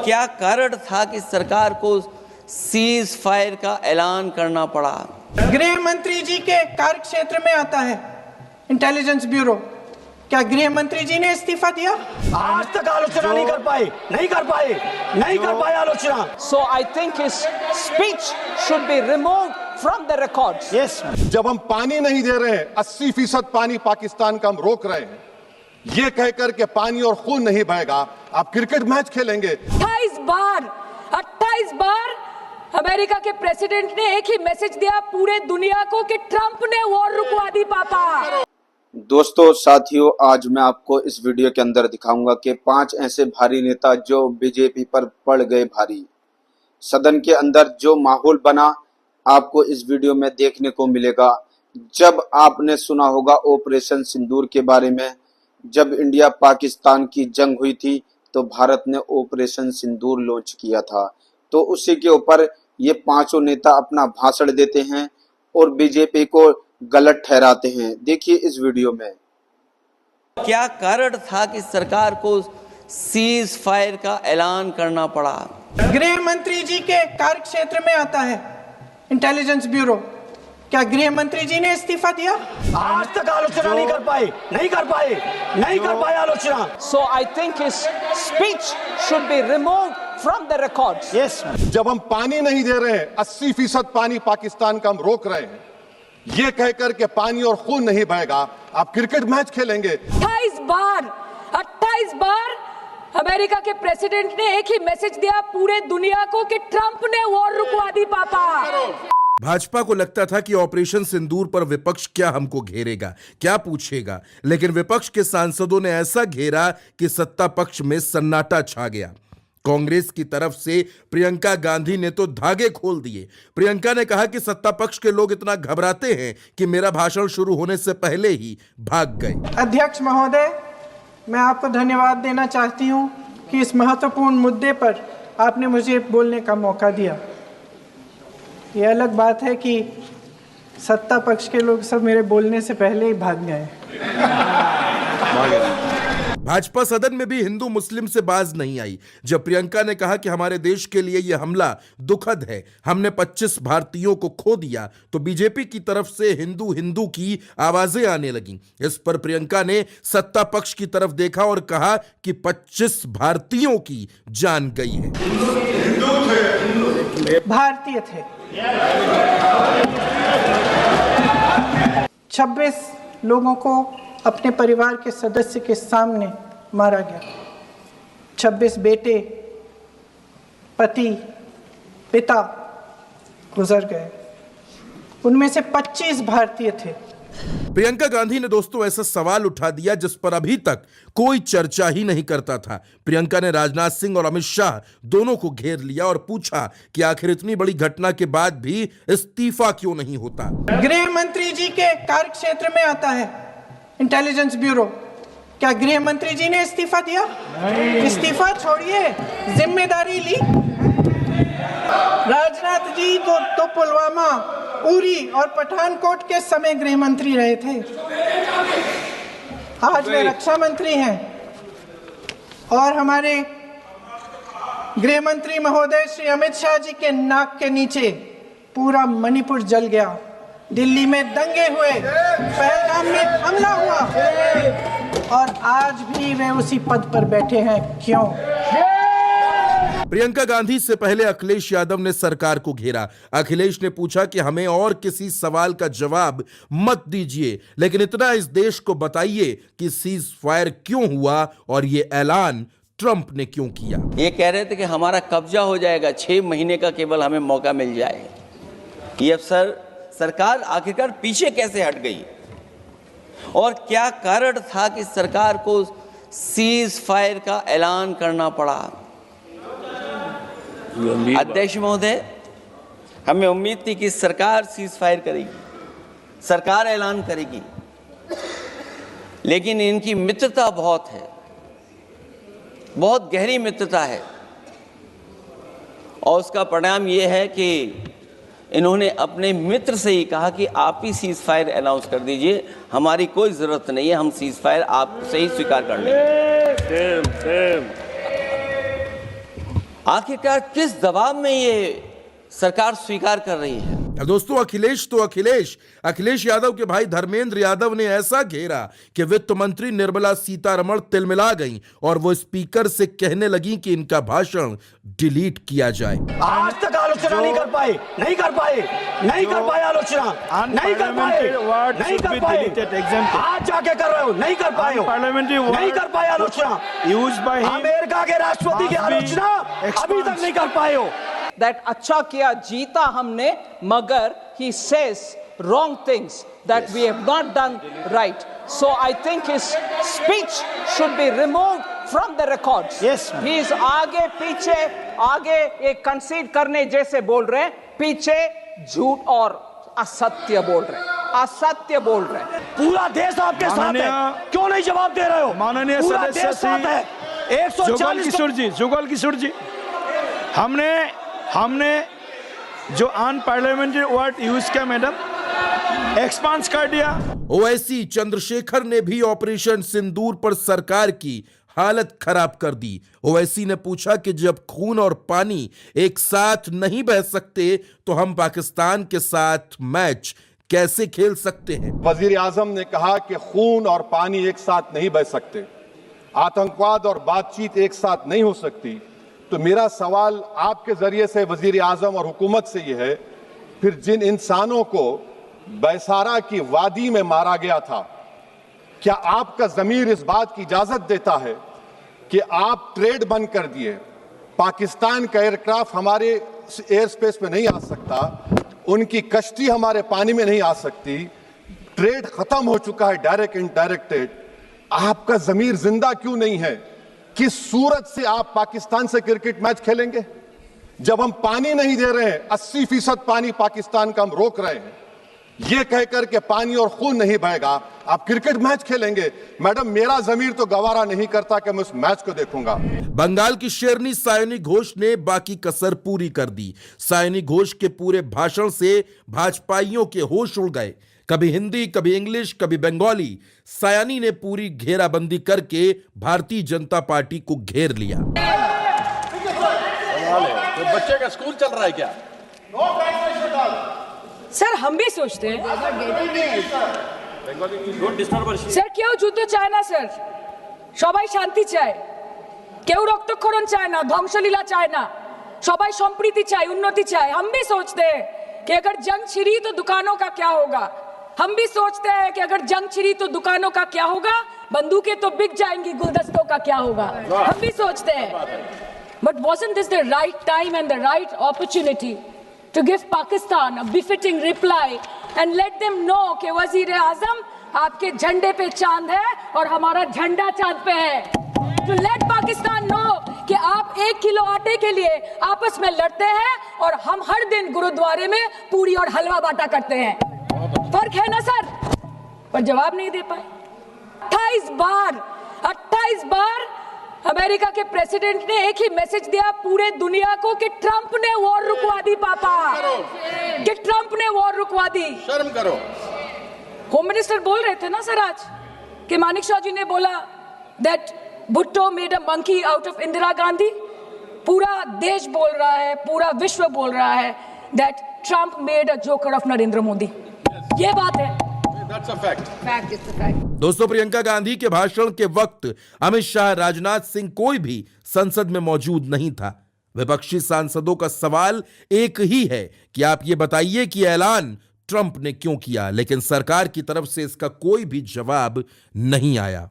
क्या कारण था कि सरकार को सीज फायर का ऐलान करना पड़ा? गृह मंत्री जी के कार्य क्षेत्र में आता है इंटेलिजेंस ब्यूरो। क्या गृह मंत्री जी ने इस्तीफा दिया? आज तक आलोचना नहीं कर पाए आलोचना। So I think his speech should be removed from the records. Yes. जब हम पानी नहीं दे रहे हैं, 80% पानी पाकिस्तान का हम रोक रहे हैं, ये कहकर के पानी और खून नहीं बहेगा, आप क्रिकेट मैच खेलेंगे। 28 बार अमेरिका के प्रेसिडेंट ने एक ही मैसेज दिया पूरे दुनिया को कि ट्रंप ने वॉर रुकवा दी पापा। दोस्तों साथियों, आज मैं आपको इस वीडियो के अंदर दिखाऊंगा कि 5 ऐसे भारी नेता जो बीजेपी पर पड़ गए भारी। सदन के अंदर जो माहौल बना आपको इस वीडियो में देखने को मिलेगा। जब आपने सुना होगा ऑपरेशन सिंदूर के बारे में, जब इंडिया पाकिस्तान की जंग हुई थी तो भारत ने ऑपरेशन सिंदूर लॉन्च किया था, तो उसी के ऊपर ये 5 नेता अपना भाषण देते हैं और बीजेपी को गलत ठहराते हैं। देखिए इस वीडियो में। क्या कारण था कि सरकार को सीज फायर का ऐलान करना पड़ा? गृह मंत्री जी के कार्य क्षेत्र में आता है इंटेलिजेंस ब्यूरो। क्या गृह मंत्री जी ने इस्तीफा दिया? आज तक आलोचना नहीं कर पाए आलोचना। So I think his speech should be removed from the records. Yes. जब हम पानी नहीं दे रहे हैं, 80% पानी पाकिस्तान का हम रोक रहे हैं, ये कहकर के पानी और खून नहीं बहेगा, आप क्रिकेट मैच खेलेंगे। 28 बार अमेरिका के प्रेसिडेंट ने एक ही मैसेज दिया पूरे दुनिया को कि ट्रंप ने वॉर रुकवा दी पापा। भाजपा को लगता था कि ऑपरेशन सिंदूर पर विपक्ष क्या हमको घेरेगा, क्या पूछेगा, लेकिन विपक्ष के सांसदों ने ऐसा घेरा कि सत्ता पक्ष में सन्नाटा छा गया। कांग्रेस की तरफ से प्रियंका गांधी ने तो धागे खोल दिए। प्रियंका ने कहा कि सत्ता पक्ष के लोग इतना घबराते हैं कि मेरा भाषण शुरू होने से पहले ही भाग गए। अध्यक्ष महोदय, मैं आपको धन्यवाद देना चाहती हूं कि इस महत्वपूर्ण मुद्दे पर आपने मुझे बोलने का मौका दिया। ये अलग बात है कि सत्ता पक्ष के लोग सब मेरे बोलने से पहले ही भाग गए। भाजपा सदन में भी हिंदू मुस्लिम से बाज नहीं आई जब प्रियंका ने कहा कि हमारे देश के लिए यह हमला दुखद है, हमने 25 भारतीयों को खो दिया, तो बीजेपी की तरफ से हिंदू हिंदू की आवाजें आने लगीं। इस पर प्रियंका ने सत्ता पक्ष की तरफ देखा और कहा कि 25 भारतीयों की जान गई है। भारतीय थे। 26 लोगों को अपने परिवार के सदस्य के सामने मारा गया। 26 बेटे, पति, पिता गुजर गए, उनमें से 25 भारतीय थे। प्रियंका गांधी ने दोस्तों ऐसा सवाल उठा दिया जिस पर अभी तक कोई चर्चा ही नहीं करता था। प्रियंका ने राजनाथ सिंह और अमित शाह दोनों को घेर लिया और पूछा कि आखिर इतनी बड़ी घटना के बाद भी इस्तीफा क्यों नहीं होता। गृह मंत्री जी के कार्य क्षेत्र में आता है इंटेलिजेंस ब्यूरो। क्या गृह मंत्री जी ने इस्तीफा दिया? इस्तीफा छोड़िए, जिम्मेदारी ली। राजनाथ जी तो पुलवामा, उरी और पठानकोट के समय गृह मंत्री रहे थे। आज वे रक्षा मंत्री हैं और हमारे गृह मंत्री महोदय श्री अमित शाह जी के नाक के नीचे पूरा मणिपुर जल गया, दिल्ली में दंगे हुए, पहलगाम में हमला हुआ और आज भी वे उसी पद पर बैठे हैं। क्यों? प्रियंका गांधी से पहले अखिलेश यादव ने सरकार को घेरा। अखिलेश ने पूछा कि हमें और किसी सवाल का जवाब मत दीजिए, लेकिन इतना इस देश को बताइए कि सीज फायर क्यों हुआ और ये ऐलान ट्रंप ने क्यों किया। ये कह रहे थे कि हमारा कब्जा हो जाएगा, 6 महीने का केवल हमें मौका मिल जाए। ये अफसर सरकार आखिरकार पीछे कैसे हट गई और क्या कारण था कि सरकार को सीज फायर का ऐलान करना पड़ा? अध्यक्ष महोदय, हमें उम्मीद थी कि सरकार सीज फायर करेगी, सरकार ऐलान करेगी, लेकिन इनकी मित्रता बहुत है, बहुत गहरी मित्रता है और उसका परिणाम ये है कि इन्होंने अपने मित्र से ही कहा कि आप ही सीज फायर अनाउंस कर दीजिए, हमारी कोई ज़रूरत नहीं है, हम सीज फायर आपसे ही स्वीकार कर लेंगे। आखिरकार किस दबाव में ये सरकार स्वीकार कर रही है? दोस्तों, अखिलेश यादव के भाई धर्मेंद्र यादव ने ऐसा घेरा कि वित्त मंत्री निर्मला सीतारमण तिलमिला गईं और वो स्पीकर से कहने लगी कि इनका भाषण डिलीट किया जाए। आज तक आलोचना नहीं कर पाए आलोचना, नहीं कर पाए। आज जाके कर रहे हो, नहीं कर पाए आलोचना। अमेरिका के राष्ट्रपति की आलोचना अभी तक नहीं कर पाए हो। That अच्छा किया जीता हमने, मगर he says wrong things that we have not done right. So I think his speech should be removed from the records. Yes, ma'am. He is आगे पीछे एक concede करने जैसे बोल रहे हैं, पीछे झूठ और असत्य बोल रहे हैं। पूरा देश आपके साथ है, क्यों नहीं जवाब दे रहे हो? माननीय पूरा सदस्य देश साथ है। 140 जुगल किशोर जी, हमने जो अनपार्लियामेंट्री वर्ड यूज किया मैडम, एक्सपांस कर दिया। ओवैसी चंद्रशेखर ने भी ऑपरेशन सिंदूर पर सरकार की हालत खराब कर दी। ओवैसी ने पूछा कि जब खून और पानी एक साथ नहीं बह सकते तो हम पाकिस्तान के साथ मैच कैसे खेल सकते हैं? वजीर आजम ने कहा कि खून और पानी एक साथ नहीं बह सकते, आतंकवाद और बातचीत एक साथ नहीं हो सकती। तो मेरा सवाल आपके जरिए से वजीर आजम और हुकूमत से यह है, फिर जिन इंसानों को बैसारा की वादी में मारा गया था, क्या आपका जमीर इस बात की इजाजत देता है कि आप ट्रेड बंद कर दिए, पाकिस्तान का एयरक्राफ्ट हमारे एयर स्पेस में नहीं आ सकता, उनकी कश्ती हमारे पानी में नहीं आ सकती, ट्रेड खत्म हो चुका है डायरेक्ट इनडायरेक्टेड, आपका जमीर जिंदा क्यों नहीं है? किस सूरत से आप पाकिस्तान से क्रिकेट मैच खेलेंगे जब हम पानी नहीं दे रहे हैं? 80% पानी पाकिस्तान का हम रोक रहे हैं, यह कहकर के पानी और खून नहीं बहेगा, आप क्रिकेट मैच खेलेंगे? मैडम, मेरा जमीर तो गवारा नहीं करता कि मैं उस मैच को देखूंगा। बंगाल की शेरनी सायनी घोष ने बाकी कसर पूरी कर दी। सायनी घोष के पूरे भाषण से भाजपाइयों के होश उड़ गए। कभी हिंदी, कभी इंग्लिश, कभी बंगाली। सायनी ने पूरी घेराबंदी करके भारतीय जनता पार्टी को घेर लिया। तो बच्चे का स्कूल चल रहा है क्या? सर हम भी सोचते हैं স্যার কেউ যুদ্ধ চায় না স্যার, সবাই শান্তি চায়, কেউ রক্তক্ষরণ চায় না, ধ্বংসলীলা চায় না, সবাই সম্প্रीति चाहे, उन्नति चाहे। हम भी सोचते हैं कि अगर जंग छिड़ी तो दुकानों का क्या होगा, हम भी सोचते हैं कि अगर जंग छिड़ी तो दुकानों का क्या होगा, बंदूकें तो बिक जाएंगी, गुलदस्तों का क्या होगा, हम भी सोचते हैं। But wasn't this the right time and the right opportunity to give Pakistan a befitting reply and let them know कि वजीर आजम आपके झंडे पे चांद है और हमारा झंडा चांद पे है। To let Pakistan know कि आप 1 किलो आटे के लिए आपस में लड़ते हैं और हम हर दिन गुरुद्वारे में पूरी और हलवा बांटा करते हैं। फर्क है ना सर? पर जवाब नहीं दे पाए। 28 बार अमेरिका के प्रेसिडेंट ने एक ही मैसेज दिया पूरे दुनिया को कि ट्रंप ने वॉर रुकवा दी पापा, कि ट्रंप ने वॉर रुकवा दी। शर्म करो। होम मिनिस्टर बोल रहे थे ना सर आज कि मानिक शाह जी ने बोला that Bhutto made a monkey out of Indira Gandhi. पूरा देश बोल रहा है, पूरा विश्व बोल रहा है that Trump made a joker of Narendra Modi. ये बात है। That's a fact. Fact is the fact. दोस्तों, प्रियंका गांधी के भाषण के वक्त अमित शाह, राजनाथ सिंह, कोई भी संसद में मौजूद नहीं था। विपक्षी सांसदों का सवाल एक ही है कि आप ये बताइए कि ऐलान ट्रंप ने क्यों किया, लेकिन सरकार की तरफ से इसका कोई भी जवाब नहीं आया।